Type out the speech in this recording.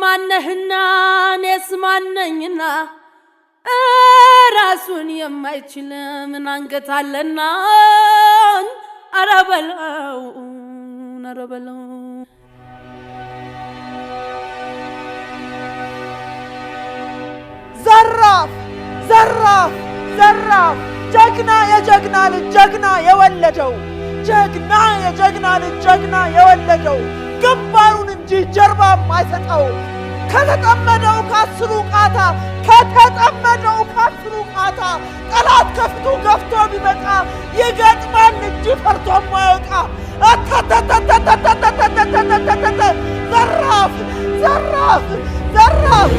ማነህና እኔስ ማነኝና ራሱን የማይችል ምን አንገት አለና ኧረ በለው ኧረ በለው ዘራፍ ዘራፍ ዘራፍ ጀግና የጀግና ልጅ ጀግና የወለደው ጀግና የጀግና ልጅ ጀግና የወለደው ግንባሩን እንጂ ጀርባም አይሰጠው ከተጠመደው ካስሩ ቃታ ከተጠመደው ካስሩ ቃታ ጠላት ከፍቱ ገፍቶ ቢመጣ ይገጥማል እንጂ ፈርቶ ማይወጣ ዘራፍ ዘራፍ ዘራፍ